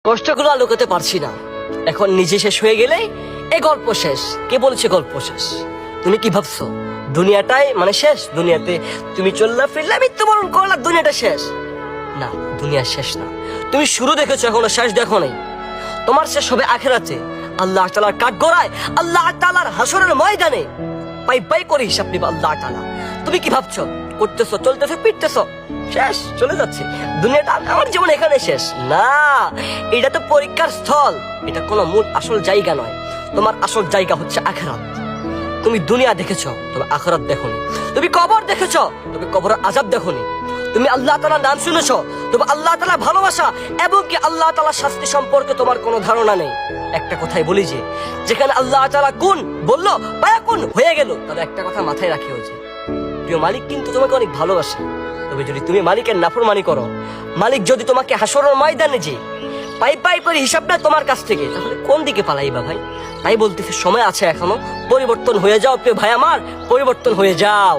কষ্টগুলো আর লুকাতে পারছি না। এখন নিজে শেষ হয়ে গেলেই এই গল্প শেষ। কে বলেছে গল্প শেষ? তুমি কি ভাবছো দুনিয়াটাই মানে শেষ? দুনিয়াতে তুমি চললা ফিরলা মৃত্যুবরণ করলা, দুনিয়াটা শেষ? না, দুনিয়া শেষ না। তুমি শুরু দেখেছো, এখনো শেষ দেখো নাই। তোমার শেষ হবে আখিরাতে, আল্লাহ তাআলার কাঠগড়ায়, আল্লাহ তাআলার হাসরের ময়দানে পাই পাই করে হিসাব নিবে আল্লাহ তাআলা। তুমি কি ভাবছো করতেছো, চলতেছো, পিটতেছো, শেষ চলে যাচ্ছে দুনিয়াটা, আমার জীবন এখানে শেষ? না, এটা তো পরীক্ষার স্থল, এটা কোনো মূল আসল জায়গা নয়। তোমার আসল জায়গা হচ্ছে আখিরাত। তুমি দুনিয়া দেখেছো, তবে আখিরাত দেখোনি। তুমি কবর দেখেছো, তবে কবরের আযাব দেখোনি। তুমি আল্লাহ তাআলার নাম শুনেছো, তবে আল্লাহ তাআলার ভালোবাসা এবং কি আল্লাহ তাআলার শাস্তি সম্পর্কে তোমার কোনো ধারণা নেই। একটা কথাই বলি যে যেখানে আল্লাহ তাআলা কুন বললো ফায়াকুন হয়ে গেল, তবে একটা কথা মাথায় রাখিও যে প্রিয় মালিক কিন্তু তোমাকে অনেক ভালোবাসে। তবে যদি তুমি মালিকের নাফরমানি করো, মালিক যদি তোমাকে হাসরের ময়দানে যে পাই পাই করে হিসাব নেয় তোমার কাছ থেকে, তাহলে কোন দিকে পালাইবা ভাই? তাই বলতেছি সময় আছে এখনো, পরিবর্তন হয়ে যাও প্রিয় ভাই আমার, পরিবর্তন হয়ে যাও।